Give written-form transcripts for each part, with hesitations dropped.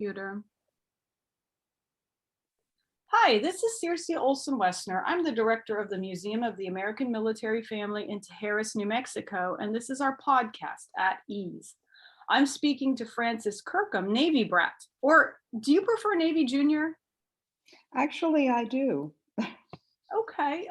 computer. Hi, this is Circe Olson-Wessner. I'm the director of the Museum of the American Military Family in Tijeras, New Mexico, and this is our podcast, At Ease. I'm speaking to Francis Kirkham, Navy brat, or do you prefer Navy Junior? Actually, I do. Okay,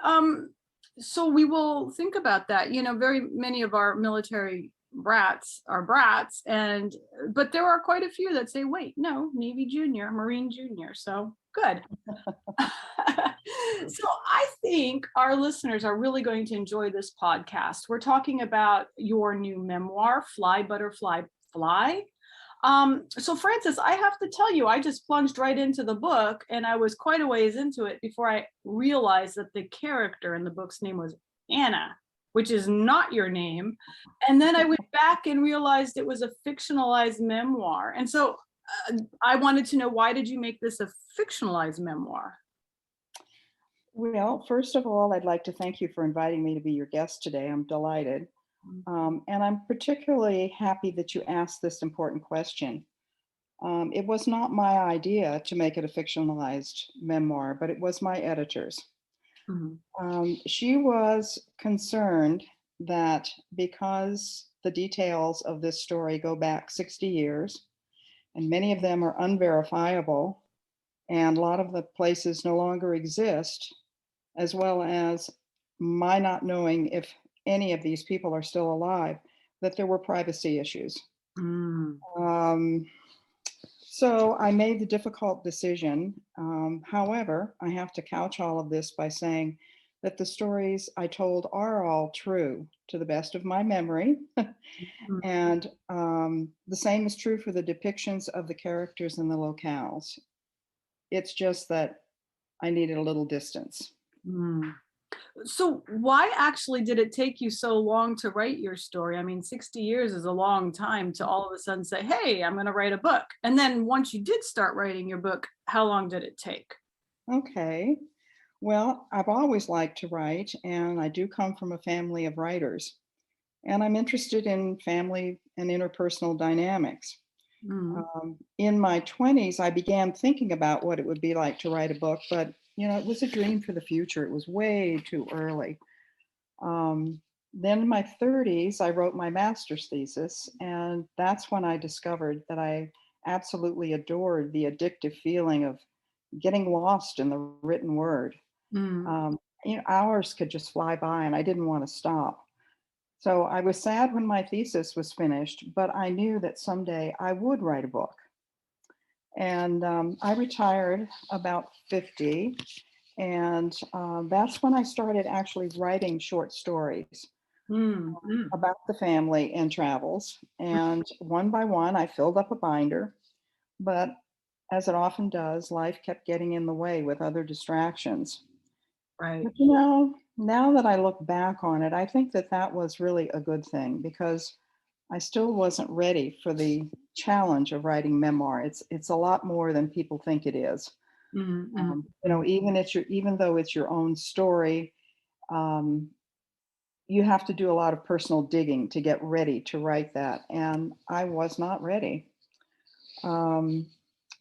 so we will think about that. You know, very many of our military brats are brats, but there are quite a few that say, wait, no, Navy Junior, Marine Junior, so good. So I think our listeners are really going to enjoy this podcast. We're talking about your new memoir, Fly, Butterfly, Fly. So Francis, I have to tell you, I just plunged right into the book and I was quite a ways into it before I realized that the character in the book's name was Anna, which is not your name. And then I went back and realized it was a fictionalized memoir. And so I wanted to know, why did you make this a fictionalized memoir? Well, first of all, I'd like to thank you for inviting me to be your guest today. I'm delighted. And I'm particularly happy that you asked this important question. It was not my idea to make it a fictionalized memoir, but it was my editor's. Mhm. She was concerned that because the details of this story go back 60 years, and many of them are unverifiable, and a lot of the places no longer exist, as well as my not knowing if any of these people are still alive, that there were privacy issues. Mm. Um, so I made the difficult decision. However, I have to couch all of this by saying that the stories I told are all true to the best of my memory. Mhm. And the same is true for the depictions of the characters and the locales. It's just that I needed a little distance. Mm. So why actually did it take you so long to write your story? I mean, 60 years is a long time to all of a sudden say, hey, I'm going to write a book. And then once you did start writing your book, how long did it take? Okay. Well, I've always liked to write, and I do come from a family of writers. And I'm interested in family and interpersonal dynamics. Mm. In my 20s, I began thinking about what it would be like to write a book, but it was a dream for the future. It was way too early. Then in my 30s, I wrote my master's thesis, and that's when I discovered that I absolutely adored the addictive feeling of getting lost in the written word. Mm. Um, Hours could just fly by, and I didn't want to stop. So I was sad when my thesis was finished, but I knew that someday I would write a book. And I retired about 50, and that's when I started actually writing short stories Mm. Mm. about the family and travels. And one by one, I filled up a binder, but as it often does, life kept getting in the way with other distractions. Right. But now that I look back on it, I think that that was really a good thing because I still wasn't ready for the challenge of writing memoir. It's a lot more than people think it is. Mm. Mm. Mm. Even though it's your own story, um, you have to do a lot of personal digging to get ready to write that, and I was not ready. Um,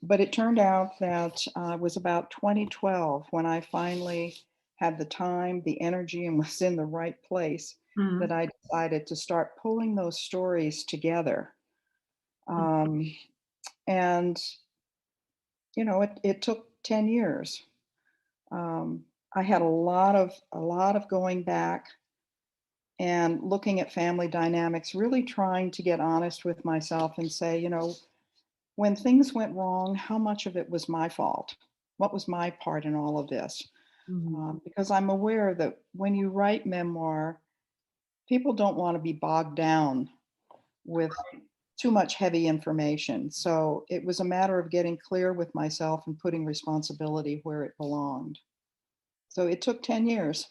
but it turned out that it was about 2012 when I finally had the time, the energy, and was in the right place that Mm. I decided to start pulling those stories together. Mm. Um, and it took 10 years. I had a lot of going back and looking at family dynamics, really trying to get honest with myself and say, when things went wrong, how much of it was my fault? What was my part in all of this? Mm. Because I'm aware that when you write memoir, people don't want to be bogged down with too much heavy information. So it was a matter of getting clear with myself and putting responsibility where it belonged. So it took 10 years.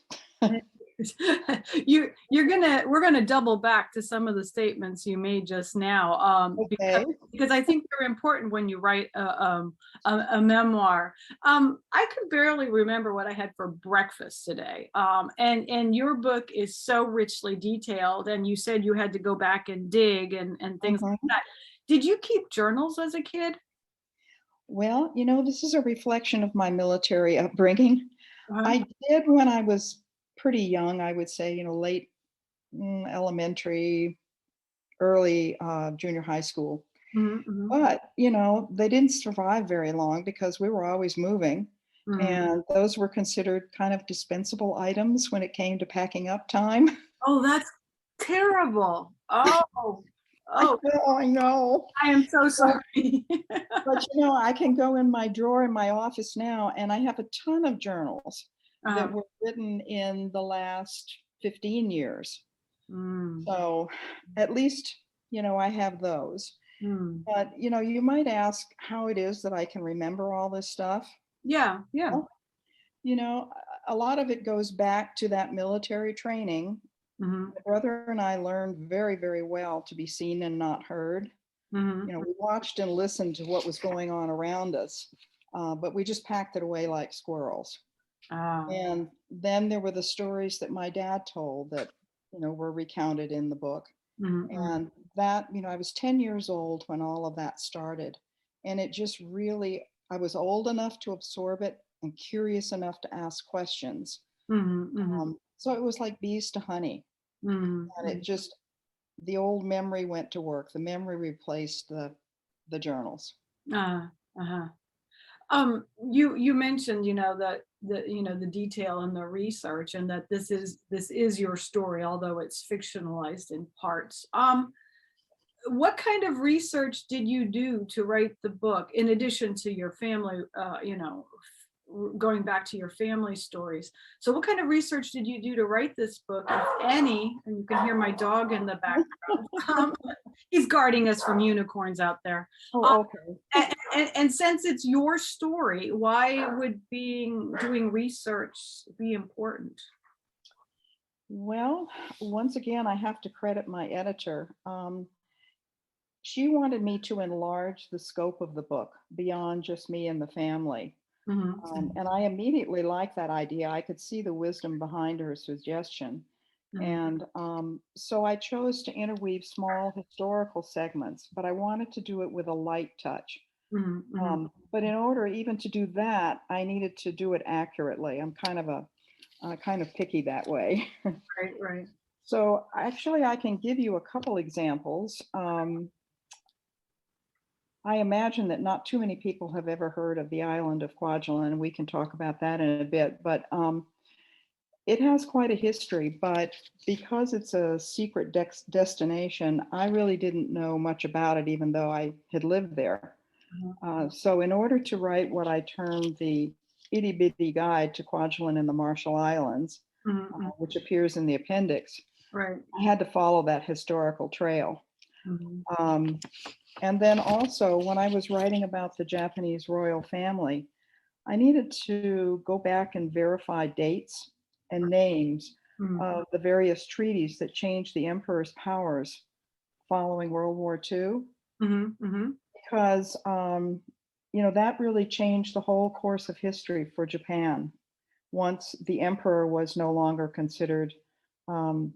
We're gonna double back to some of the statements you made just now, Okay. because I think they're important when you write a memoir. I could barely remember what I had for breakfast today, and your book is so richly detailed, and you said you had to go back and dig and things like Mhm. that. Did you keep journals as a kid? Well, this is a reflection of my military upbringing. Uh-huh. I did when I was pretty young, I would say, late elementary, early junior high school. Mhm, mhm, But, they didn't survive very long because we were always moving. mhm. And those were considered kind of dispensable items when it came to packing up time. Oh, that's terrible. Oh, I oh, know, I know. I am so But, sorry. but I can go in my drawer in my office now and I have a ton of journals that Uh-huh. were written in the last 15 years. Mm, So at least, I have those. mm. But, you might ask how it is that I can remember all this stuff. Yeah, yeah. Well, a lot of it goes back to that military training. Mhm, My brother and I learned very, very well to be seen and not heard. mhm. We watched and listened to what was going on around us, but we just packed it away like squirrels. Ah, And then there were the stories that my dad told that, were recounted in the book. mhm, mhm, And that, I was 10 years old when all of that started. And it just really, I was old enough to absorb it and curious enough to ask questions. mhm, mhm, So it was like bees to honey. mhm, And it mhm. just, the old memory went to work. The memory replaced the journals. Ah, uh-huh. You mentioned, that the detail and the research, and that this is your story, although it's fictionalized in parts. What kind of research did you do to write the book, in addition to your family, going back to your family stories? So what kind of research did you do to write this book, if any? And you can hear my dog in the background. He's guarding us from unicorns out there. Um, Oh, okay. and since it's your story, why would doing research be important? Well, once again, I have to credit my editor. She wanted me to enlarge the scope of the book beyond just me and the family. Mhm, And I immediately liked that idea. I could see the wisdom behind her suggestion. mhm, And so I chose to interweave small historical segments, but I wanted to do it with a light touch. mhm, mhm. But in order even to do that, I needed to do it accurately. I'm kind of picky that way. Right, right. So actually, I can give you a couple examples. I imagine that not too many people have ever heard of the island of Kwajalein, and we can talk about that in a bit. But it has quite a history. But because it's a secret destination, I really didn't know much about it, even though I had lived there. Mhm, So, in order to write what I termed the itty bitty guide to Kwajalein and the Marshall Islands, mhm, mhm. which appears in the appendix, Right. I had to follow that historical trail. Mhm, Um, and then also, when I was writing about the Japanese royal family, I needed to go back and verify dates and names mhm, of the various treaties that changed the emperor's powers following World War II, mhm, mhm. because that really changed the whole course of history for Japan once the emperor was no longer considered um,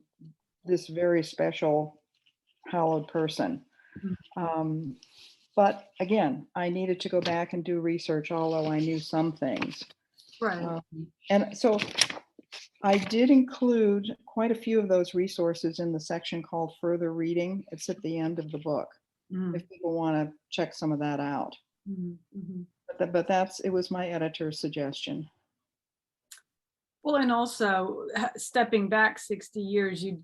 this very special hallowed person. Mhm. Um, but again, I needed to go back and do research, although I knew some things. Right. Um, and so I did include quite a few of those resources in the section called Further Reading. It's at the end of the book Mhm, if people want to check some of that out. mhm, mhm. But it was my editor's suggestion. Well, and also stepping back 60 years, you'd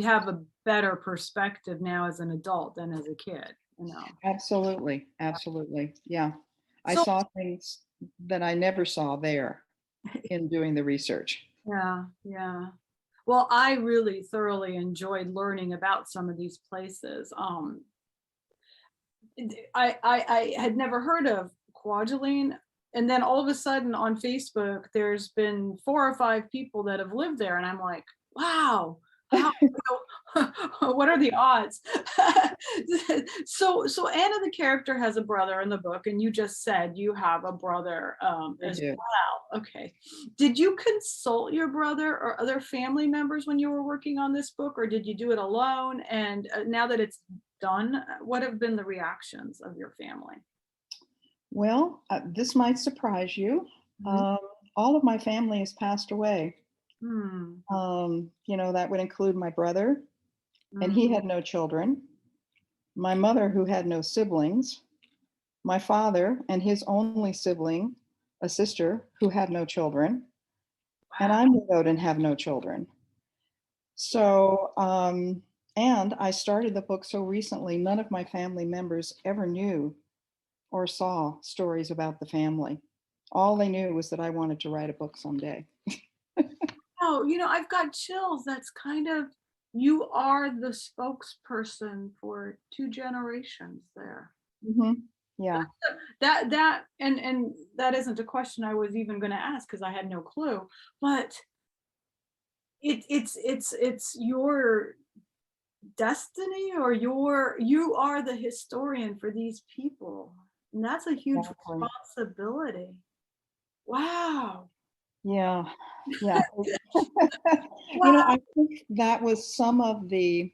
have a better perspective now as an adult than as a kid. Absolutely. Absolutely. Yeah. I So saw things that I never saw there in doing the research. yeah, yeah. Well, I really thoroughly enjoyed learning about some of these places. I had never heard of Kwajalein, and then all of a sudden on Facebook, there's been 4 or 5 people that have lived there, and I'm like, wow, how What are the odds? So Anna, the character, has a brother in the book, and you just said you have a brother I as do. well. Okay. Did you consult your brother or other family members when you were working on this book, or did you do it alone? And now that it's done, what have been the reactions of your family? Well, this might surprise you. Mhm. Um, all of my family has passed away. Hmm. That would include my brother, and Mm. he had no children, my mother, who had no siblings, my father and his only sibling, a sister, who had no children, and Wow. I'm widowed and have no children. So, and I started the book so recently, none of my family members ever knew or saw stories about the family. All they knew was that I wanted to write a book someday. Oh, I've got chills. That's kind of, you are the spokesperson for two generations there. Hmm. Yeah. And that isn't a question I was even going to ask because I had no clue. But it's your destiny, or you are the historian for these people, and that's a huge Exactly. responsibility. Wow. Yeah. Yeah. Wow. I think that was some of the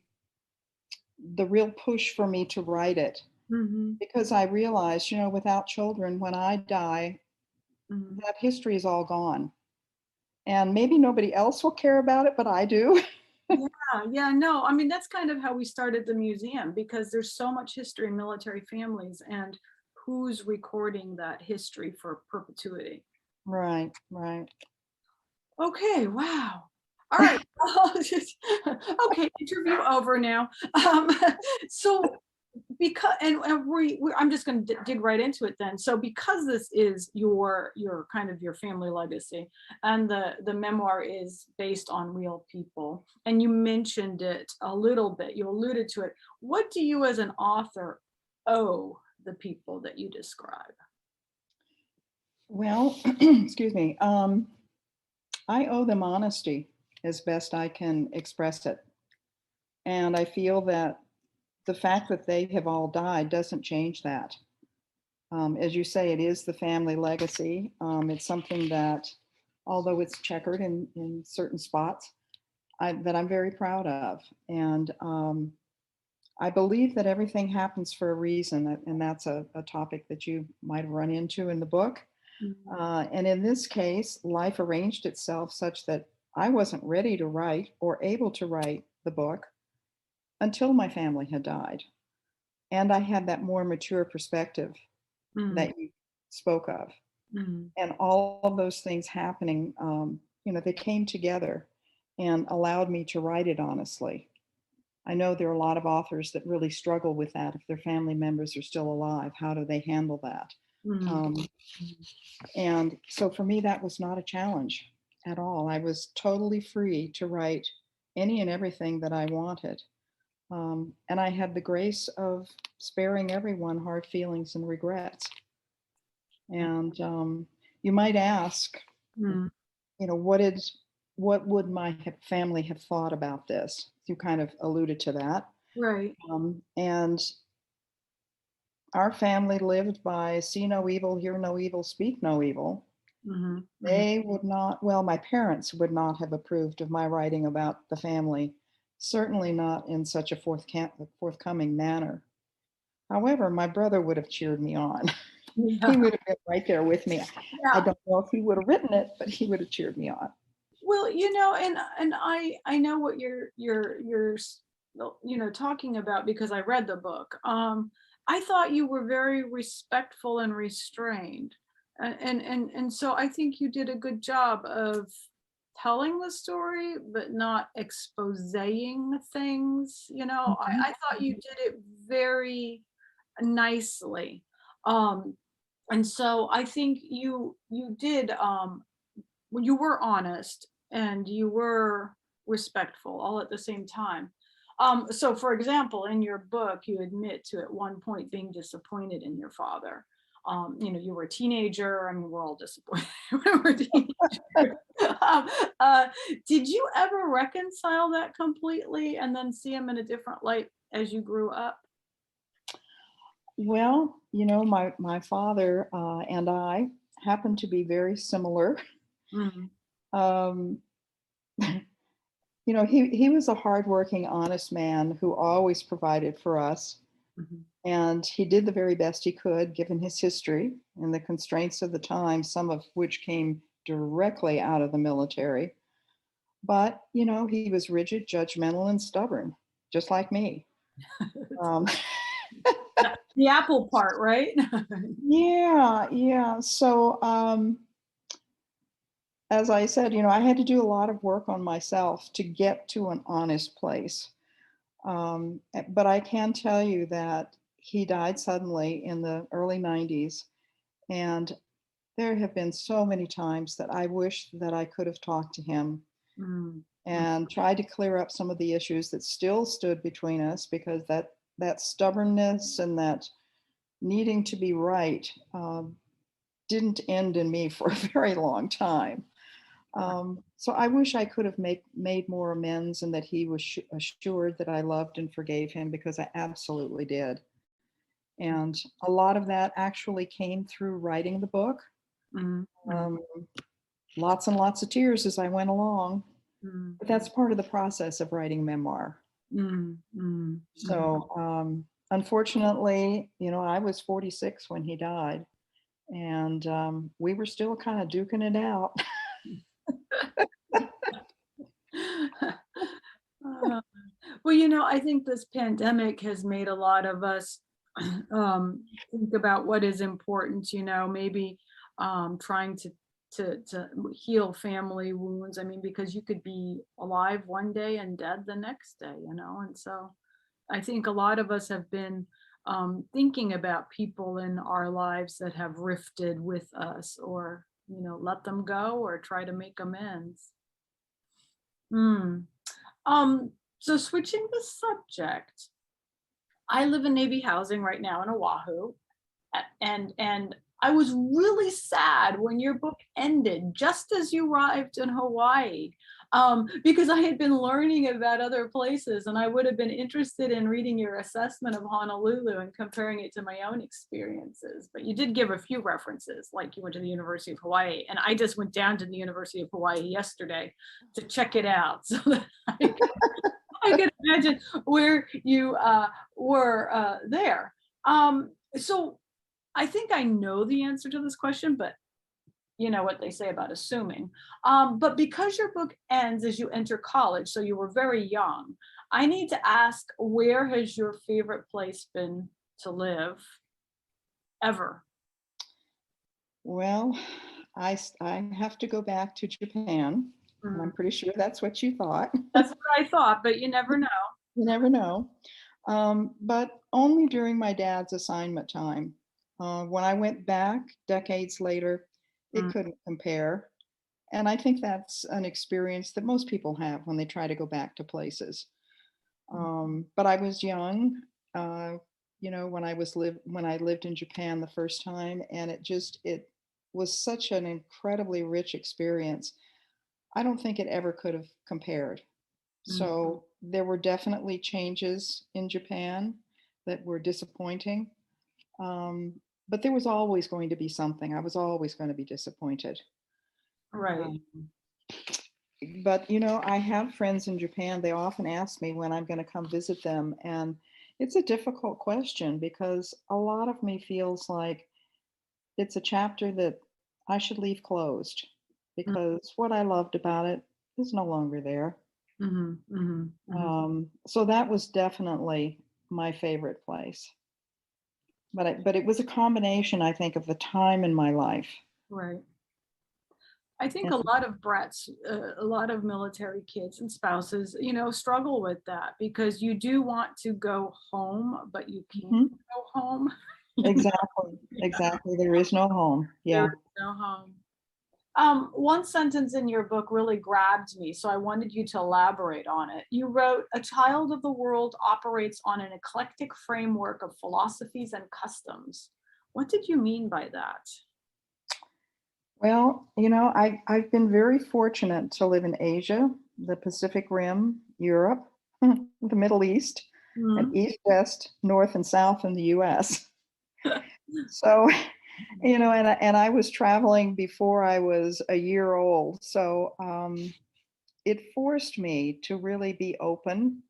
real push for me to write it, Hmm. because I realized, without children, when I die, Hmm. that history is all gone. And maybe nobody else will care about it, but I do. Yeah, yeah, no, I mean, that's kind of how we started the museum, because there's so much history in military families, and who's recording that history for perpetuity. Right, right. Okay, wow. All right. Okay, interview over now. So because and I'm just going to dig right into it then. So because this is your kind of your family legacy, and the memoir is based on real people, and you mentioned it a little bit, you alluded to it. What do you as an author owe the people that you describe? Well, excuse me. I owe them honesty as best I can express it. And I feel that the fact that they have all died doesn't change that. As you say, it is the family legacy. It's something that, although it's checkered in certain spots, that I'm very proud of. And I believe that everything happens for a reason, and that's a topic that you might have run into in the book. Mhm. And in this case, life arranged itself such that I wasn't ready to write or able to write the book until my family had died. And I had that more mature perspective Mm, that you spoke of. mm, And all of those things happening, they came together and allowed me to write it honestly. I know there are a lot of authors that really struggle with that. If their family members are still alive, how do they handle that? mm. Um, and so for me, that was not a challenge at all. I was totally free to write any and everything that I wanted. And I had the grace of sparing everyone hard feelings and regrets. And you might ask, Mm. you know, what would my family have thought about this? You kind of alluded to that. Right. And our family lived by see no evil, hear no evil, speak no evil. Mhm, mhm. They would not, well, my parents would not have approved of my writing about the family, certainly not in such a forthcoming manner. However, my brother would have cheered me on. Yeah, He would have been right there with me. I yeah. don't know if he would have written it, but he would have cheered me on. Well, and I know what you're talking about, because I read the book. I thought you were very respectful and restrained, and so I think you did a good job of telling the story, but not exposing things. Mhm. I thought you did it very nicely. Um, and so I think you did, well, you were honest and you were respectful all at the same time. So for example, in your book, you admit to at one point being disappointed in your father. you were a teenager. I mean, we're all disappointed when we're teenagers. um, uh, did you ever reconcile that completely and then see him in a different light as you grew up? Well, my father and I happen to be very similar. Mhm. Um, he was a hardworking, honest man who always provided for us. Mhm. And he did the very best he could, given his history and the constraints of the time, some of which came directly out of the military. But, he was rigid, judgmental, and stubborn, just like me. Um, The apple part, right? yeah, yeah. So, as I said, I had to do a lot of work on myself to get to an honest place. But I can tell you that he died suddenly in the early 90s. And there have been so many times that I wish that I could have talked to him Mm, mm, and tried to clear up some of the issues that still stood between us, because that stubbornness and that needing to be right didn't end in me for a very long time. So I wish I could have made more amends, and that he was assured that I loved and forgave him, because I absolutely did. And a lot of that actually came through writing the book. mm, mm, Um, Lots and lots of tears as I went along, mm, but that's part of the process of writing memoir. mm, mm, mm. So, unfortunately, I was 46 when he died, and we were still kind of duking it out. Uh, well, I think this pandemic has made a lot of us think about what is important, maybe trying to heal family wounds. I mean, because you could be alive one day and dead the next day, and so I think a lot of us have been thinking about people in our lives that have rifted with us, or, let them go or try to make amends. Hmm. Um, so switching the subject, I live in Navy housing right now in Oahu, and I was really sad when your book ended just as you arrived in Hawaii, because I had been learning about other places, and I would have been interested in reading your assessment of Honolulu and comparing it to my own experiences. But you did give a few references, like you went to the University of Hawaii, and I just went down to the University of Hawaii yesterday to check it out so that I could imagine where you were there. So I think I know the answer to this question, but you know what they say about assuming. But because your book ends as you enter college, so you were very young, I need to ask, where has your favorite place been to live ever? Well, I have to go back to Japan, and I'm Mhm. pretty sure that's what you thought. That's what I thought, but you never know. You never know. But only during my dad's assignment time. When I went back decades later, it Mm, couldn't compare. And I think that's an experience that most people have when they try to go back to places. mm, But I was young, when I lived in Japan the first time, and it was such an incredibly rich experience. I don't think it ever could have compared. mm. So there were definitely changes in Japan that were disappointing. But there was always going to be something. I was always going to be disappointed. Right. Um, but I have friends in Japan. They often ask me when I'm going to come visit them, and it's a difficult question, because a lot of me feels like it's a chapter that I should leave closed, Mm, because what I loved about it is no longer there. mhm, mhm, mhm. So that was definitely my favorite place. But it was a combination, I think, of the time in my life. Right. I think And a lot of brats, a lot of military kids and spouses, struggle with that because you do want to go home, but you can't mhm, go home. You know, exactly, exactly. There is no home. there Yeah. is no home. One sentence in your book really grabbed me, so I wanted you to elaborate on it. You wrote, "A child of the world operates on an eclectic framework of philosophies and customs. What did you mean by that? Well, I've been very fortunate to live in Asia, the Pacific Rim, Europe, the Middle East, and Mhm. East, West, North, and South in the US. So, and I was traveling before I was a year old. So it forced me to really be open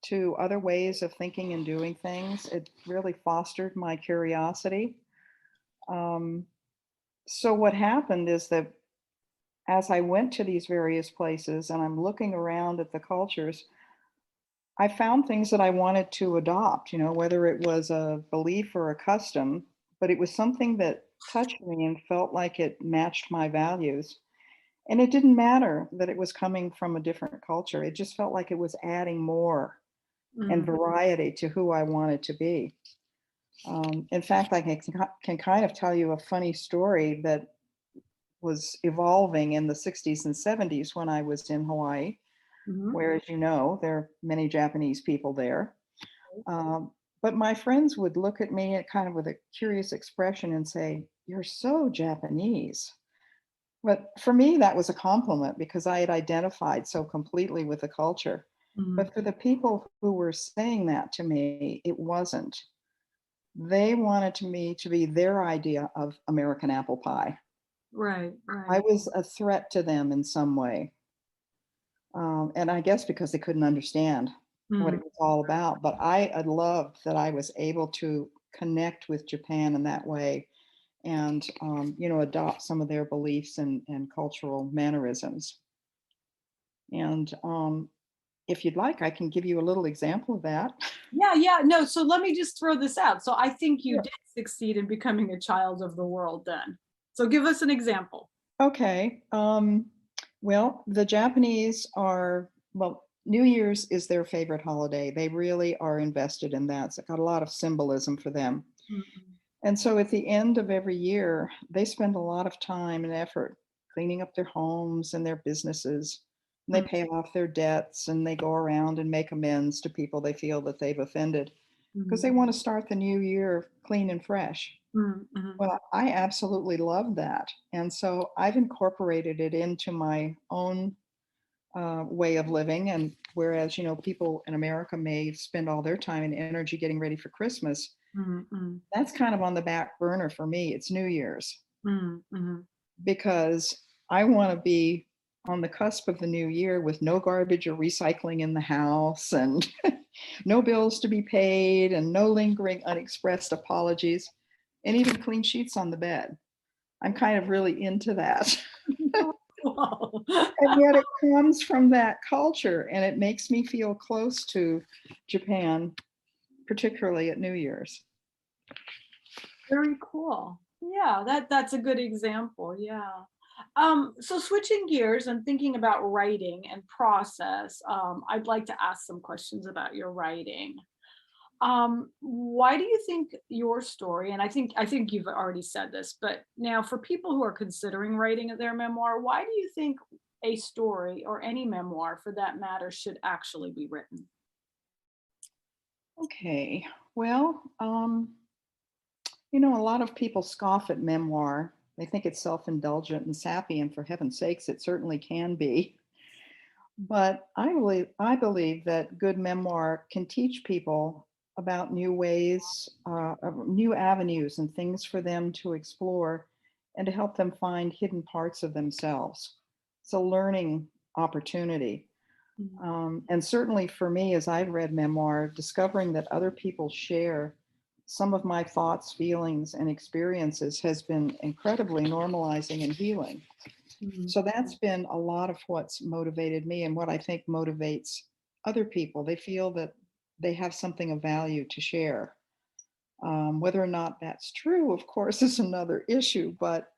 to other ways of thinking and doing things. It really fostered my curiosity. Um, so what happened is that as I went to these various places and I'm looking around at the cultures, I found things that I wanted to adopt, whether it was a belief or a custom, but it was something that touched me and felt like it matched my values. And it didn't matter that it was coming from a different culture. It just felt like it was adding more and Mm, variety to who I wanted to be. In fact, I can kind of tell you a funny story that was evolving in the 60s and 70s when I was in Hawaii, mhm. where, as you know, there are many Japanese people there. Um, but my friends would look at me kind of with a curious expression and say, "You're so Japanese." But for me, that was a compliment because I had identified so completely with the culture. Mhm. But for the people who were saying that to me, it wasn't. They wanted me to be their idea of American apple pie. Right, I right. was a threat to them in some way. And I guess because they couldn't understand what Mm, it was all about. But I loved that I was able to connect with Japan in that way and, adopt some of their beliefs and cultural mannerisms. And if you'd like, I can give you a little example of that. yeah, yeah. No, so let me just throw this out. So I think you Yeah. did succeed in becoming a child of the world then. So give us an example. Okay. Well, the Japanese well, New Year's is their favorite holiday. They really are invested in that. It's got a lot of symbolism for them. Mhm. And so at the end of every year, they spend a lot of time and effort cleaning up their homes and their businesses. And they Mm, pay off their debts and they go around and make amends to people they feel that they've offended because mhm, they want to start the new year clean and fresh. mhm, mhm. Well, I absolutely love that. And so I've incorporated it into my own way of living. And whereas, people in America may spend all their time and energy getting ready for Christmas, Mhm, mhm, that's kind of on the back burner for me. It's New Year's mhm, mhm. because I want to be on the cusp of the new year with no garbage or recycling in the house and no bills to be paid and no lingering unexpressed apologies and even clean sheets on the bed. I'm kind of really into that. Wow. And yet it comes from that culture and it makes me feel close to Japan, particularly at New Year's. Very cool. Yeah, that's a good example. Yeah. So switching gears and thinking about writing and process, I'd like to ask some questions about your writing. Why do you think your story, and I think you've already said this, but now for people who are considering writing their memoir, why do you think a story or any memoir for that matter should actually be written? Okay. Well, a lot of people scoff at memoir. They think it's self indulgent and sappy, and for heaven's sakes, it certainly can be. But I believe that good memoir can teach people about new ways, new avenues, and things for them to explore and to help them find hidden parts of themselves. It's a learning opportunity. Mhm. And certainly for me, as I've read memoir, discovering that other people share some of my thoughts, feelings, and experiences has been incredibly normalizing and healing. Mhm. So that's been a lot of what's motivated me and what I think motivates other people. They feel that they have something of value to share. Whether or not that's true, of course, is another issue. But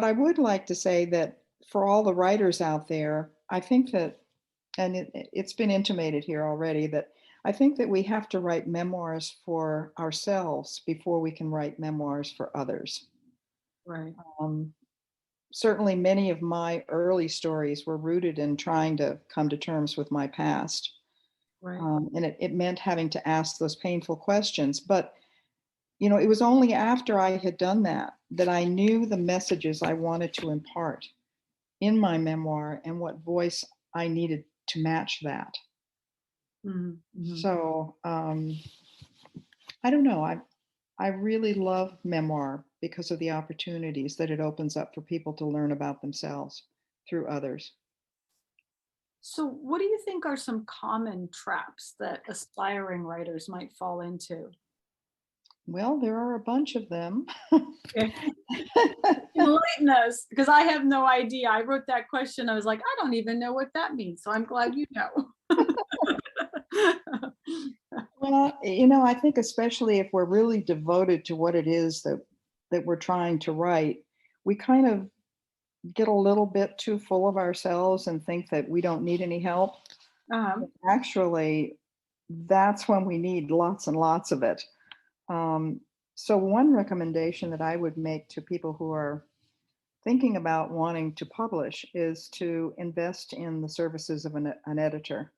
I would like to say that for all the writers out there, I think that, and it's been intimated here already, that I think that we have to write memoirs for ourselves before we can write memoirs for others. Right, Um, Certainly, many of my early stories were rooted in trying to come to terms with my past. right. And it meant having to ask those painful questions. But it was only after I had done that that I knew the messages I wanted to impart in my memoir and what voice I needed to match that. Mhm, mhm. So I don't know. I really love memoir because of the opportunities that it opens up for people to learn about themselves through others. So, what do you think are some common traps that aspiring writers might fall into? Well, there are a bunch of them. Okay. Enlighten us, because I have no idea. I wrote that question. I was like, I don't even know what that means. So I'm glad you know. Well, I think especially if we're really devoted to what it is that we're trying to write, we kind of get a little bit too full of ourselves and think that we don't need any help. um, Actually, that's when we need lots and lots of it. Um, so one recommendation that I would make to people who are thinking about wanting to publish is to invest in the services of an editor.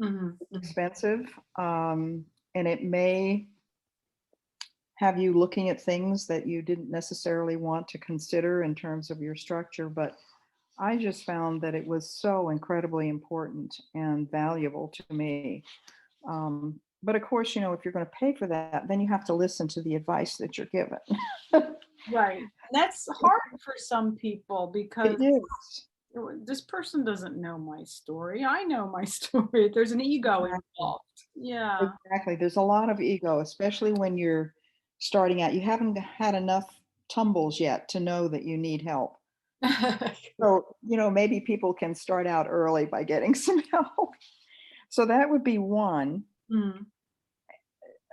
mhm, It's mhm. expensive, and it may have you looking at things that you didn't necessarily want to consider in terms of your structure, but I just found that it was so incredibly important and valuable to me. But of course, if you're going to pay for that, then you have to listen to the advice that you're given. Right. And that's hard for some people because It is. this person doesn't know my story. I know my story. There's an ego Exactly. involved. Yeah. Exactly. There's a lot of ego, especially when you're starting out. You haven't had enough tumbles yet to know that you need help. So, maybe people can start out early by getting some help. So that would be one. Mm,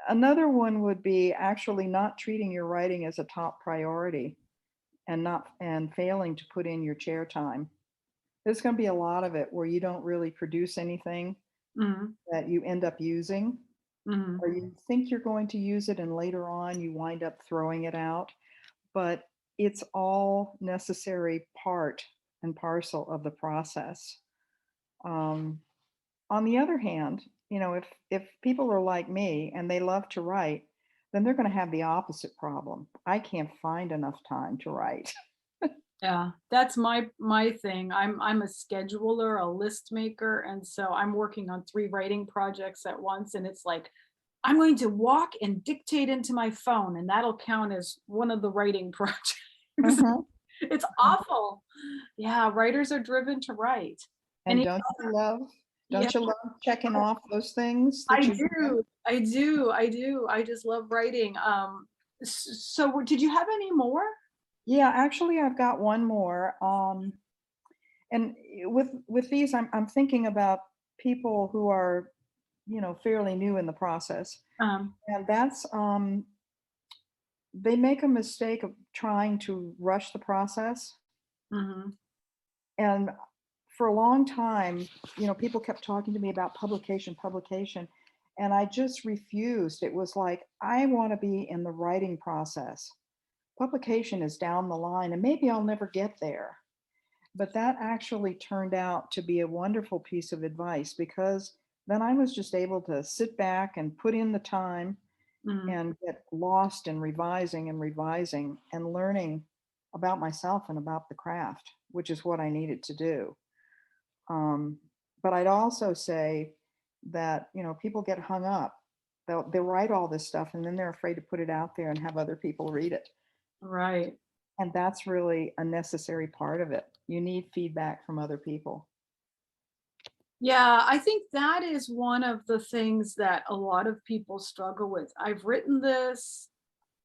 Another one would be actually not treating your writing as a top priority and failing to put in your chair time. There's going to be a lot of it where you don't really produce anything mm, that you end up using, mm. or you think you're going to use it and later on you wind up throwing it out. But it's all necessary part and parcel of the process. Um, on the other hand, if people are like me and they love to write, then they're going to have the opposite problem. I can't find enough time to write. Yeah, that's my thing. I'm a scheduler, a list maker, and so I'm working on 3 writing projects at once, and it's like, I'm going to walk and dictate into my phone, and that'll count as one of the writing projects. Mhm. It's awful. Yeah, writers are driven to write. And And it, yeah, don't you love checking off those things I that you've done? do. I do. I do. I just love writing. So did you have any more? Yeah, actually, I've got one more. And with these, I'm thinking about people who are, fairly new in the process, Um, and that's they make a mistake of trying to rush the process. mhm, And for a long time, people kept talking to me about publication, and I just refused. It was like, I want to be in the writing process. Publication is down the line, and maybe I'll never get there. But that actually turned out to be a wonderful piece of advice because then I was just able to sit back and put in the time mhm. and get lost in revising and learning about myself and about the craft, which is what I needed to do. Um, but I'd also say that, people get hung up. They'll write all this stuff and then they're afraid to put it out there and have other people read it. Right. And that's really a necessary part of it. You need feedback from other people. Yeah, I think that is one of the things that a lot of people struggle with. I've written this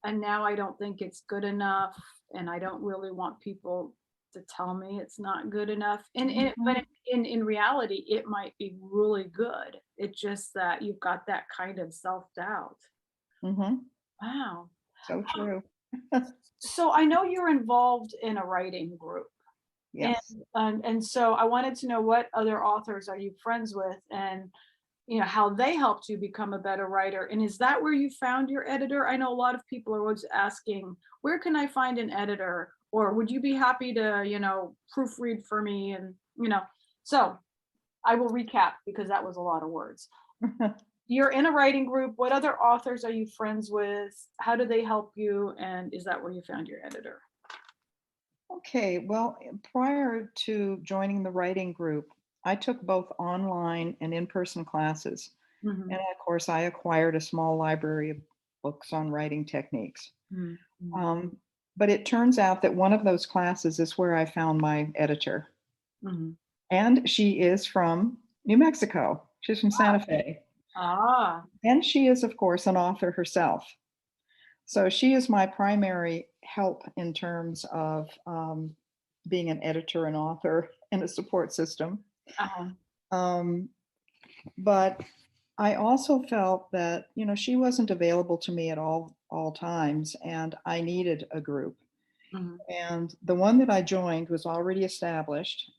and now I don't think it's good enough and I don't really want people to tell me it's not good enough. Mhm, But in reality it might be really good. It's just that you've got that kind of self-doubt. mhm. Wow. So Um, true. so I know you're involved in a writing group. And Yes. and so I wanted to know what other authors are you friends with and how they helped you become a better writer. And is that where you found your editor? I know a lot of people are always asking, where can I find an editor? Or would you be happy to, proofread for me? And so I will recap because that was a lot of words. you're in a writing group. What other authors are you friends with? How do they help you? And is that where you found your editor? Okay, well, prior to joining the writing group, I took both online and in-person classes. Mhm, And of course, I acquired a small library of books on writing techniques. mhm, mhm, Um, but it turns out that one of those classes is where I found my editor. mhm. And she is from New Mexico. She's from Santa Fe. Ah, And she is, of course, an author herself. So she is my primary help in terms of being an editor and author and a support system. uh-huh. Um, but I also felt that, she wasn't available to me at all times, and I needed a group. Mhm, And the one that I joined was already established,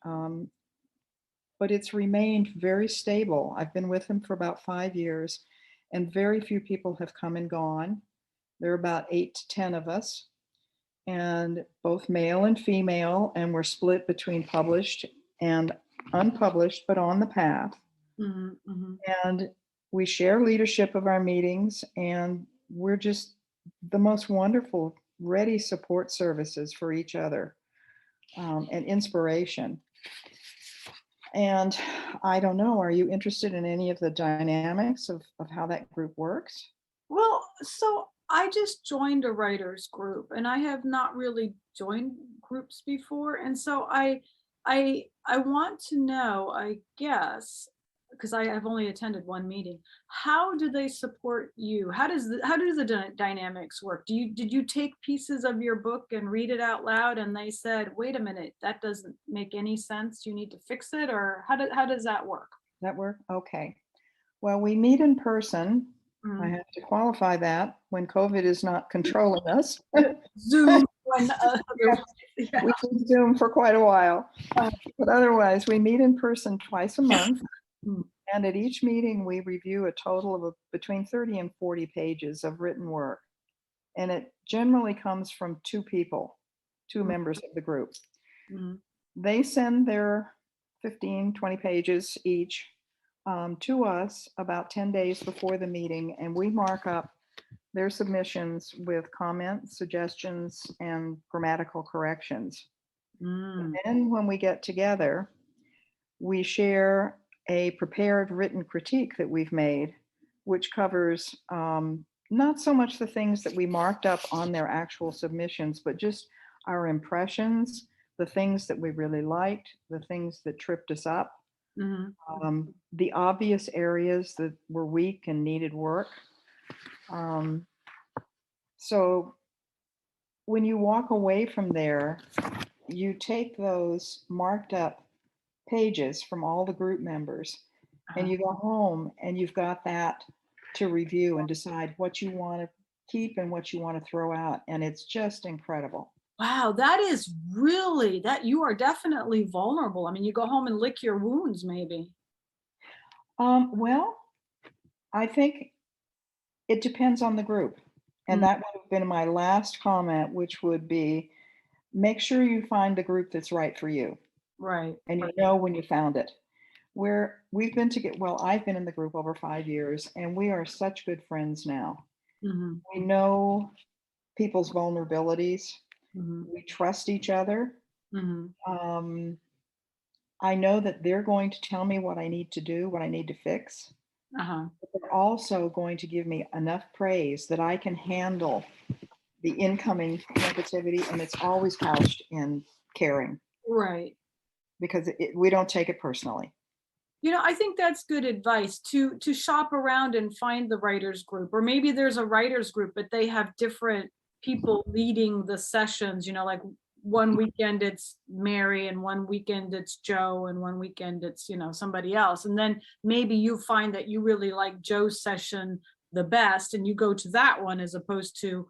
but it's remained very stable. I've been with them for about 5 years, and very few people have come and gone. There are about 8 to 10 of us, and both male and female, and we're split between published and unpublished, but on the path. mhm, mhm. And we share leadership of our meetings, and we're just the most wonderful, ready support services for each other, and inspiration. And I don't know, are you interested in any of the dynamics of how that group works? Well, so I just joined a writers group and I have not really joined groups before. And so I want to know, I guess, because I have only attended one meeting, how do they support you? How do the dynamics work? Did you take pieces of your book and read it out loud and they said, "Wait a minute, that doesn't make any sense. You need to fix it," or how does that work? That work? Okay. Well, we meet in person. I Mm. have to qualify that when COVID is not controlling us. Zoom when Yeah, otherwise, yeah. we can Zoom for quite a while. Uh, But otherwise, we meet in person twice a month. mm, And at each meeting, we review a total of between 30 and 40 pages of written work. And it generally comes from two people, two mm, members of the group. mm. They send their 15, 20 pages each to us about 10 days before the meeting, and we mark up their submissions with comments, suggestions, and grammatical corrections. Mm, And when we get together, we share a prepared written critique that we've made, which covers not so much the things that we marked up on their actual submissions, but just our impressions, the things that we really liked, the things that tripped us up, mhm, the obvious areas that were weak and needed work. Um, so when you walk away from there, you take those marked up pages from all the group members and uh-huh. you go home and you've got that to review and decide what you want to keep and what you want to throw out. And it's just incredible. Wow, that is really that you are definitely vulnerable. I mean, you go home and lick your wounds maybe. Well, I think it depends on the group. And Mm, that would have been my last comment, which would be make sure you find the group that's right for you right, and you right. know when you found it. Where we've been together, well, I've been in the group over 5 years and we are such good friends now. Mhm, We know people's vulnerabilities. mhm, We trust each other. mhm. Um, I know that they're going to tell me what I need to do, what I need to fix. Uh-huh. But they're also going to give me enough praise that I can handle the incoming negativity, and it's always couched in caring Right. because we don't take it personally. I think that's good advice to shop around and find the writers group, or maybe there's a writers group, but they have different people leading the sessions. Like one weekend it's Mary, and one weekend it's Joe, and one weekend it's somebody else, and then maybe you find that you really like Joe's session the best, and you go to that one as opposed to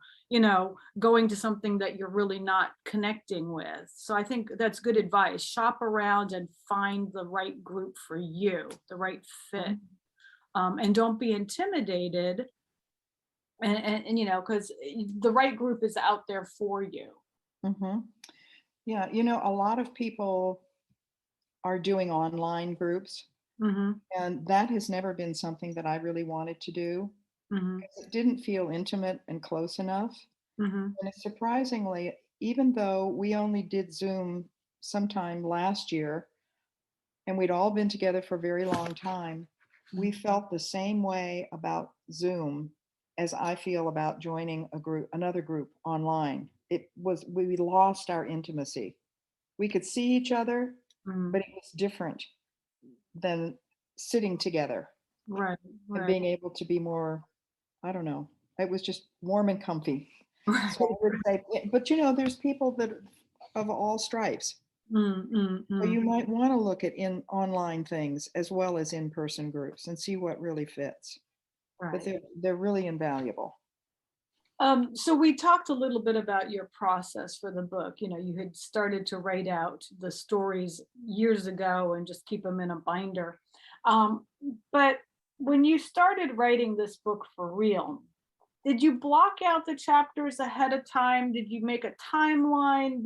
going to something that you're really not connecting with. So I think that's good advice. Shop around and find the right group for you, the right fit. And don't be intimidated. And because the right group is out there for you. Hmm. Yeah, a lot of people are doing online groups. Mm-hmm. And that has never been something that I really wanted to do. Mm-hmm. It didn't feel intimate and close enough. Mm-hmm. And surprisingly, even though we only did Zoom sometime last year, and we'd all been together for a very long time, we felt the same way about Zoom as I feel about joining another group online. We lost our intimacy. We could see each other, Mm-hmm. but it was different than sitting together Right. and Right. being able to be more, I don't know, it was just warm and comfy. Right. So I would say, but there's people that of all stripes. So Mm-hmm. you might want to look at in online things as well as in-person groups and see what really fits. But Right. they're really invaluable. So we talked a little bit about your process for the book. You had started to write out the stories years ago and just keep them in a binder. Um, but when you started writing this book for real, did you block out the chapters ahead of time? Did you make a timeline?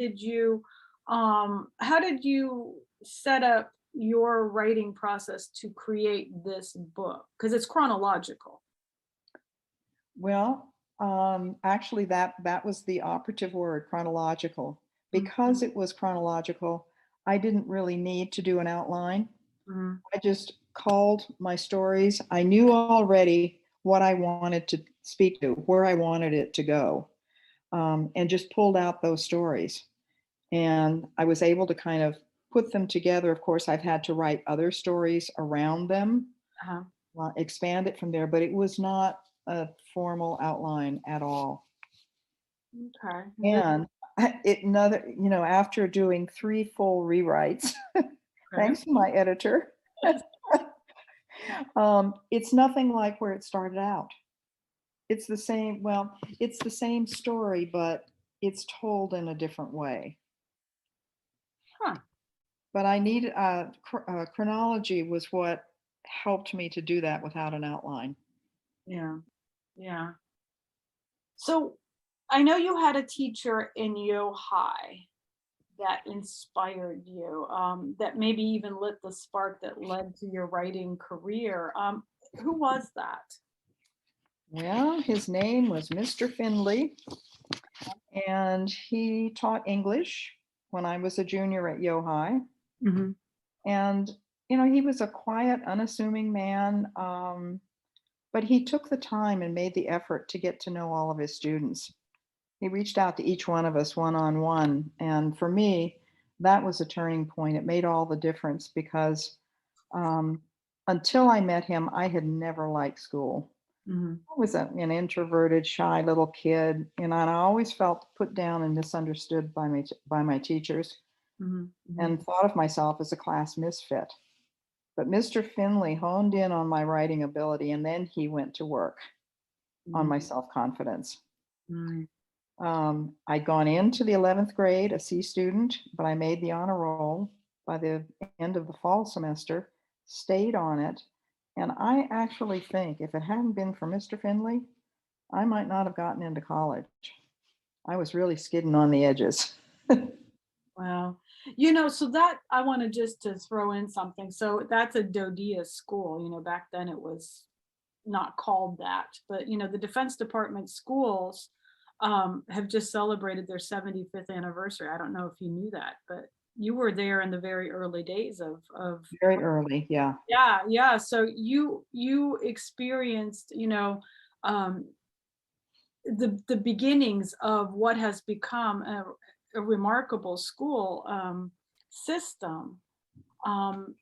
How did you set up your writing process to create this book? Because it's chronological. Well, actually, that was the operative word, chronological. Mhm, Because it was chronological, I didn't really need to do an outline. mhm, I just called my stories. I knew already what I wanted to speak to, where I wanted it to go, and just pulled out those stories. And I was able to kind of put them together. Of course, I've had to write other stories around them, uh-huh. expand it from there, but it was not a formal outline at all. Okay. And after doing 3 full rewrites, Okay. thanks to my editor, it's nothing like where it started out. It's the same, well, it's the same story, but it's told in a different way. Huh. But I needed chronology was what helped me to do that without an outline. Yeah. Yeah. So I know you had a teacher in Yo High that inspired you, that maybe even lit the spark that led to your writing career. Who was that? Well, his name was Mr. Finley, and he taught English when I was a junior at Yo High. Hmm. And, he was a quiet, unassuming man, but he took the time and made the effort to get to know all of his students. He reached out to each one of us one on one. And for me, that was a turning point. It made all the difference because um, until I met him, I had never liked school. Hmm. I was an introverted, shy little kid, and I always felt put down and misunderstood by my teachers Hmm. Hmm. and thought of myself as a class misfit. But Mr. Finley honed in on my writing ability, and then he went to work on my self confidence. Hmm. I'd gone into the 11th grade, a C student, but I made the honor roll by the end of the fall semester, stayed on it. And I actually think if it hadn't been for Mr. Finley, I might not have gotten into college. I was really skidding on the edges. Wow. So that I want to just to throw in something. So that's a Dodia school. Back then it was not called that, but the Defense Department schools have just celebrated their 75th anniversary. I don't know if you knew that, but you were there in the very early days of Very early, yeah. yeah, yeah. So you experienced, um, the beginnings of what has become a remarkable school system. Um,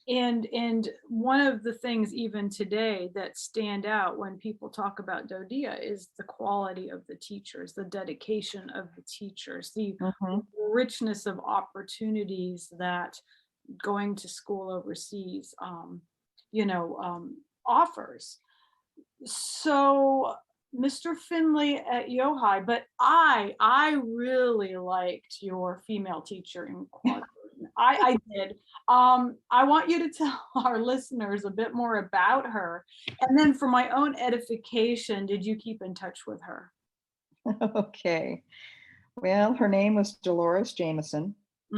and one of the things even today that stand out when people talk about Dodia is the quality of the teachers, the dedication of the teachers, the Hmm. richness of opportunities that going to school overseas, offers. So Mr. Finley at Yohi, but I really liked your female teacher in quad. I did. I want you to tell our listeners a bit more about her. And then for my own edification, did you keep in touch with her? Okay. Well, her name was Dolores Jamison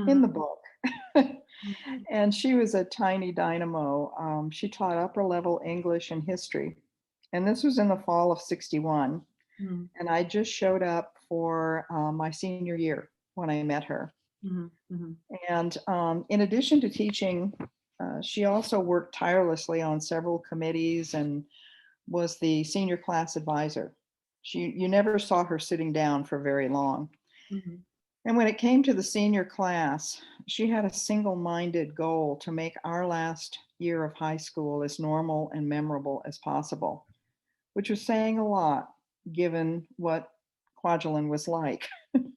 in the Mhm. book. Mhm. And she was a tiny dynamo. She taught upper level English and history. And this was in the fall of 61. Mhm. And I just showed up for my senior year when I met her. Mhm. Mhm. And in addition to teaching, she also worked tirelessly on several committees and was the senior class advisor. You never saw her sitting down for very long. Mhm. And when it came to the senior class, she had a single minded goal to make our last year of high school as normal and memorable as possible, which was saying a lot given what Kwajalein was like.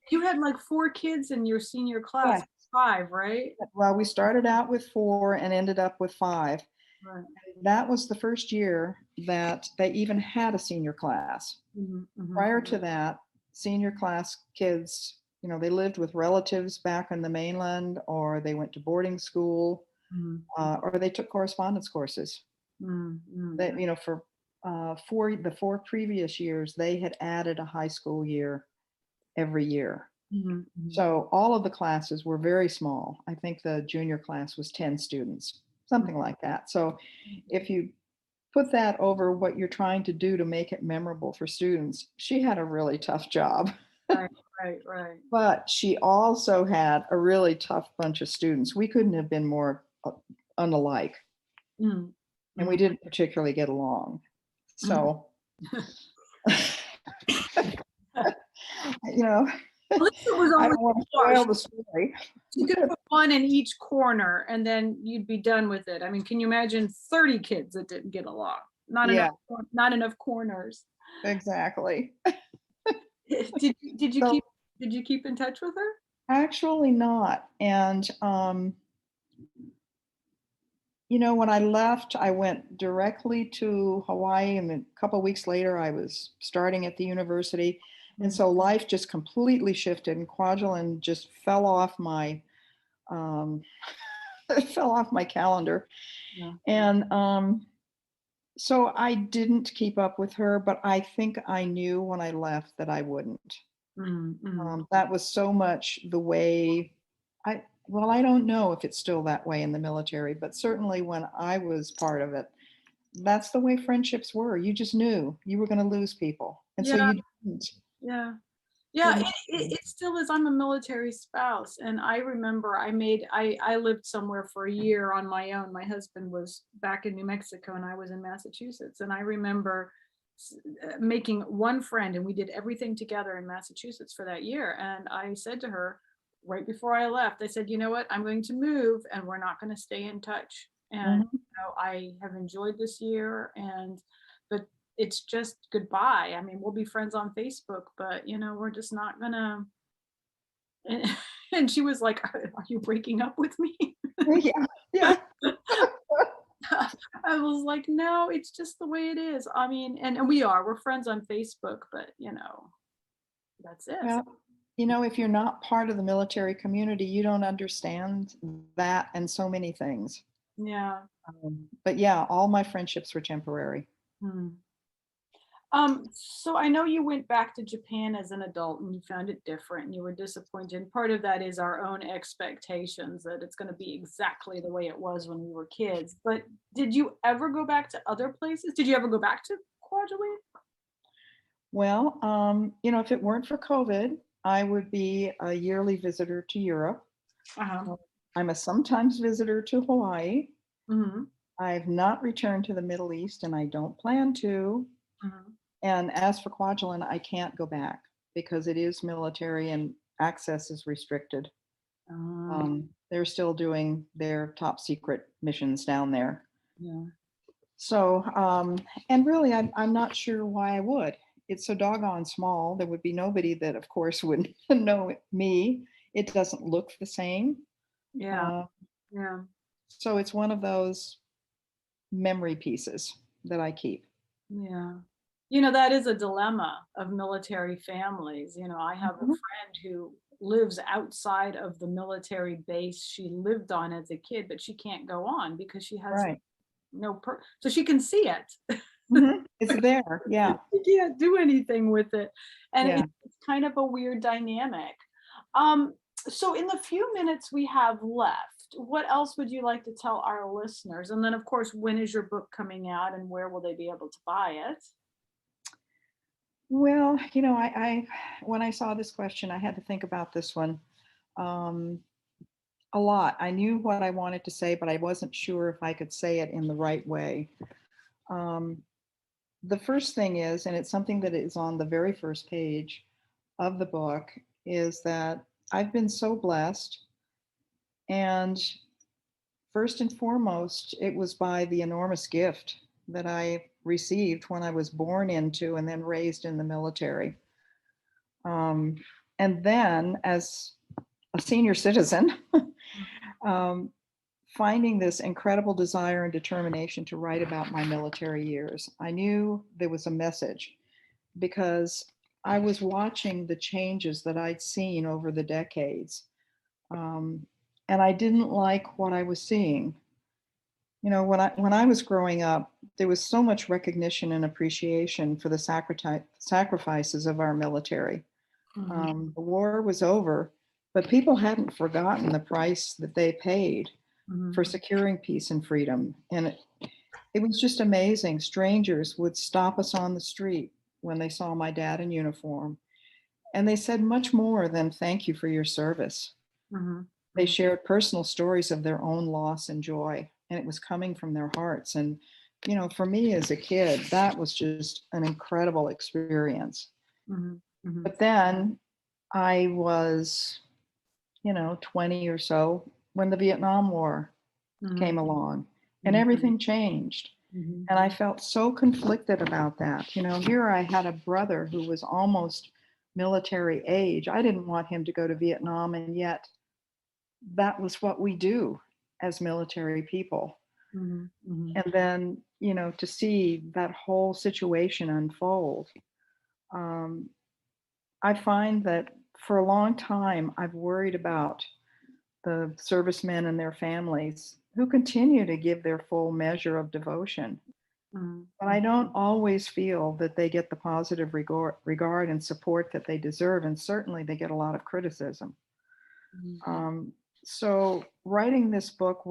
You had like 4 kids in your senior class, Yeah. 5, right? Well, we started out with 4 and ended up with 5. Right. That was the first year that they even had a senior class. Mhm. Mhm. Prior to that, senior class kids, they lived with relatives back on the mainland, or they went to boarding school, Mhm. or they took correspondence courses. Mhm. Mhm. That, for the 4 previous years, they had added a high school year every year. Mhm. Mhm. So all of the classes were very small. I think the junior class was 10 students, something like that. So if you put that over what you're trying to do to make it memorable for students, she had a really tough job. Right, right, right. But she also had a really tough bunch of students. We couldn't have been more unalike, Mhm. and we Mhm. didn't particularly get along. Mhm. So, you know, At least it was I only don't want to 4. spoil the story. You could put 1 in each corner and then you'd be done with it. I mean, can you imagine 30 kids that didn't get along? Yeah, Not enough corners. exactly. Did you So keep in touch with her? actually not. And when I left, I went directly to Hawaii, and a couple of weeks later, I was starting at the university. And Mhm. so life just completely shifted, and Kwajalein just fell off my it fell off my calendar. Yeah. And so I didn't keep up with her, but I think I knew when I left that I wouldn't. Mhm. Mhm. That was so much the way I don't know if it's still that way in the military, but certainly when I was part of it, that's the way friendships were. You just knew you were going to lose people. And so Yeah, you didn't. yeah. Yeah, didn't- it still is. I'm a military spouse, and I remember I lived somewhere for a year on my own. My husband was back in New Mexico, and I was in Massachusetts. And I remember making one friend, and we did everything together in Massachusetts for that year. And I said to her right before I left, I said, you know what, I'm going to move, and we're not going to stay in touch. And Mhm. I have enjoyed this year, and but it's just goodbye. I mean, we'll be friends on Facebook, but we're just not gonna. And, and she was like, "Are you breaking up with me?" Yeah. Yeah. I was like, "No, it's just the way it is." I mean, and we're friends on Facebook, but that's it. Well, if you're not part of the military community, you don't understand that and so many things. Yeah. But yeah, all my friendships were temporary. Hmm. So I know you went back to Japan as an adult and you found it different and you were disappointed. And part of that is our own expectations that it's going to be exactly the way it was when we were kids. But did you ever go back to other places? Did you ever go back to Kwajalein? Well, if it weren't for COVID, I would be a yearly visitor to Europe. Uh-huh. Uh, I'm a sometimes visitor to Hawaii. Hmm. I've not returned to the Middle East, and I don't plan to. Hmm. And as for Kwajalein, I can't go back because it is military and access is restricted. They're still doing their top secret missions down there. Yeah. So, and really, I'm not sure why I would. It's so doggone small. There would be nobody that, of course, would know me. It doesn't look the same. Yeah. Uh, Yeah. so it's one of those memory pieces that I keep. Yeah. That is a dilemma of military families. I have a Mhm. friend who lives outside of the military base she lived on as a kid, but she can't go on because she has Right. so she can see it. It's there. Yeah. She can't do anything with it. And Yeah. it's kind of a weird dynamic. Um, so in the few minutes we have left, what else would you like to tell our listeners? And then, of course, when is your book coming out and where will they be able to buy it? Well, I when I saw this question, I had to think about this one um, a lot. I knew what I wanted to say, but I wasn't sure if I could say it in the right way. Um, the first thing is, and it's something that is on the very first page of the book, is that I've been so blessed. And first and foremost, it was by the enormous gift that I received when I was born into and then raised in the military. Um, and then, as a senior citizen, um, finding this incredible desire and determination to write about my military years, I knew there was a message because I was watching the changes that I'd seen over the decades. Um, and I didn't like what I was seeing. When I was growing up, there was so much recognition and appreciation for the sacrifices of our military. Mhm. The war was over, but people hadn't forgotten the price that they paid Mhm. for securing peace and freedom. And it was just amazing. Strangers would stop us on the street when they saw my dad in uniform, and they said much more than thank you for your service. Mhm. They Mhm. shared personal stories of their own loss and joy, and it was coming from their hearts. And, for me as a kid, that was just an incredible experience. Mhm. Mhm. But then I was, 20 or so when the Vietnam War came Mhm. along and Mhm. everything changed. Mhm. And I felt so conflicted about that. Here I had a brother who was almost military age. I didn't want him to go to Vietnam, and yet that was what we do as military people. Mhm. Mhm. And then, to see that whole situation unfold, um, I find that for a long time, I've worried about the servicemen and their families who continue to give their full measure of devotion. Mhm. But I don't always feel that they get the positive regard and support that they deserve. And certainly they get a lot of criticism. Mhm. Um, so writing this book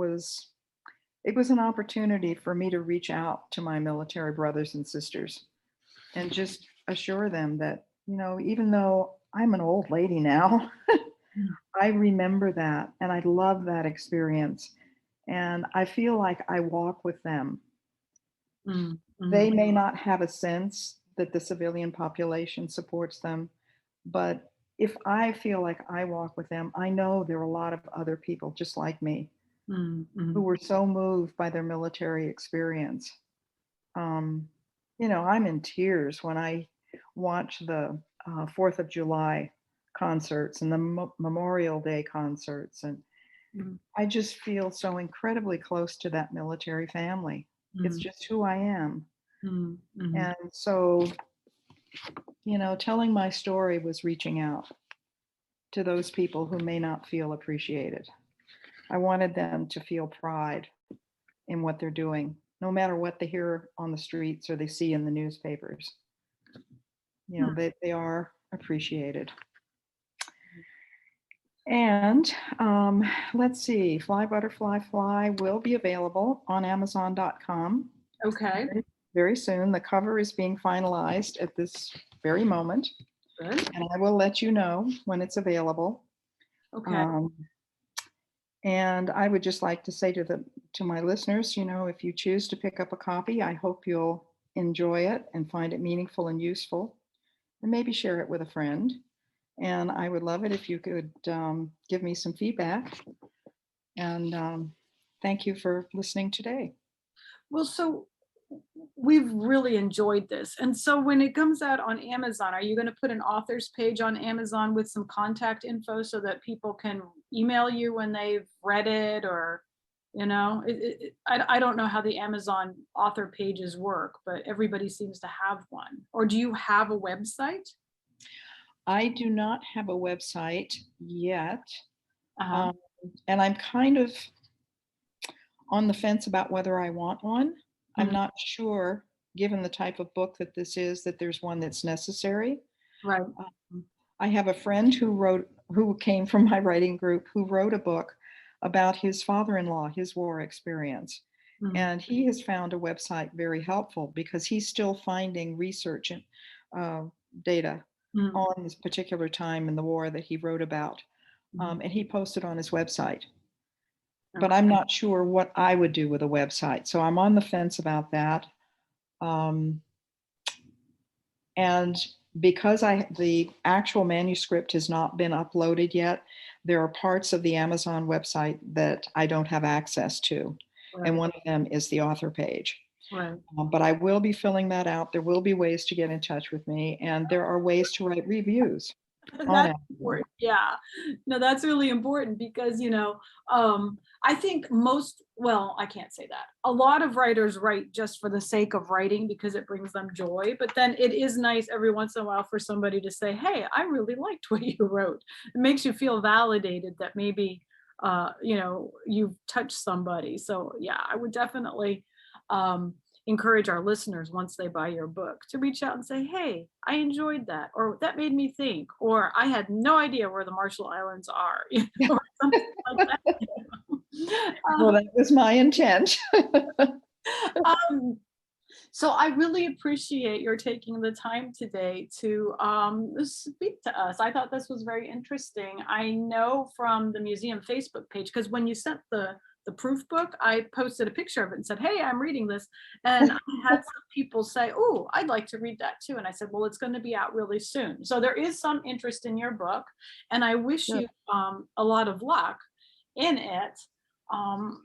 it was an opportunity for me to reach out to my military brothers and sisters and just assure them that, even though I'm an old lady now, Mhm. I remember that and I love that experience. And I feel like I walk with them. Mhm. They Mhm. may not have a sense that the civilian population supports them, but if I feel like I walk with them, I know there are a lot of other people just like me Mhm. who Mhm. were so moved by their military experience. Um, I'm in tears when I watch the 4th of July concerts and the Memorial Day concerts. And Mhm. I just feel so incredibly close to that military family. It's Mhm. just who I am. Mhm. Mhm. And so, telling my story was reaching out to those people who may not feel appreciated. I wanted them to feel pride in what they're doing, no matter what they hear on the streets or they see in the newspapers. They are appreciated. And let's see, Fly Butterfly Fly will be available on Amazon.com Okay. very, very soon. The cover is being finalized at this very moment, Good. and I will let you know when it's available. Okay. Um, and I would just like to say to my listeners, if you choose to pick up a copy, I hope you'll enjoy it and find it meaningful and useful, and maybe share it with a friend. And I would love it if you could give me some feedback. And thank you for listening today. Well, so we've really enjoyed this. And so when it comes out on Amazon, are you going to put an author's page on Amazon with some contact info so that people can email you when they've read it? Or, I don't know how the Amazon author pages work, but everybody seems to have one. Or do you have a website? I do not have a website yet. Uh-huh. Um, and I'm kind of on the fence about whether I want one. I'm Mhm. not sure, given the type of book that this is, that there's one that's necessary. Right. I have a friend who came from my writing group, who wrote a book about his father-in-law, his war experience. Mhm. And he has found a website very helpful because he's still finding research and uh, data Mhm. on this particular time in the war that he wrote about. Mhm. And he posted on his website. But Okay. I'm not sure what I would do with a website. So I'm on the fence about that. Um, and because the actual manuscript has not been uploaded yet, there are parts of the Amazon website that I don't have access to. And Right. one of them is the author page. Right. But I will be filling that out. There will be ways to get in touch with me, and there are ways to write reviews on That's Amazon. important. Yeah. No, that's really important because, I think well, I can't say that. A lot of writers write just for the sake of writing because it brings them joy. But then it is nice every once in a while for somebody to say, hey, I really liked what you wrote. It makes you feel validated that maybe, you've touched somebody. So, yeah, I would definitely um, encourage our listeners once they buy your book to reach out and say, hey, I enjoyed that, or that made me think, or I had no idea where the Marshall Islands are, or something like that. Well, that was my intent. Um, so I really appreciate your taking the time today to speak to us. I thought this was very interesting. I know from the museum Facebook page, because when you sent the proof book, I posted a picture of it and said, hey, I'm reading this. And I had some people say, oh, I'd like to read that too. And I said, well, it's going to be out really soon. So there is some interest in your book. And I wish Good. you a lot of luck in it. Um,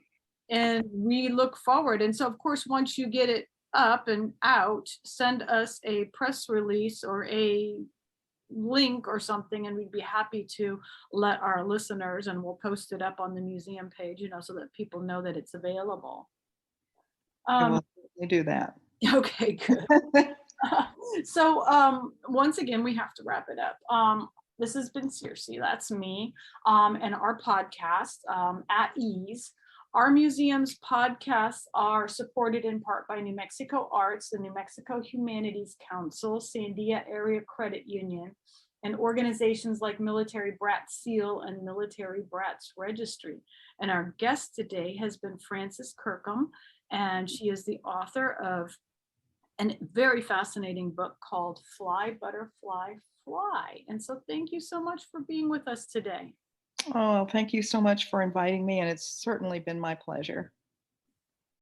and we look forward. And so, of course, once you get it up and out, send us a press release or a link or something, and we'd be happy to let our listeners, and we'll post it up on the museum page, so that people know that it's available. I Um, will certainly do that. okay, good. So once again, we have to wrap it up. This has been Circe, that's me, and our podcast, At Ease. Our museum's podcasts are supported in part by New Mexico Arts, the New Mexico Humanities Council, Sandia Area Credit Union, and organizations like Military Brats Seal and Military Brats Registry. And our guest today has been Frances Kirkham, and she is the author of a very fascinating book called Fly, Butterfly, Fly. And so thank you so much for being with us today. Oh, thank you so much for inviting me, and it's certainly been my pleasure.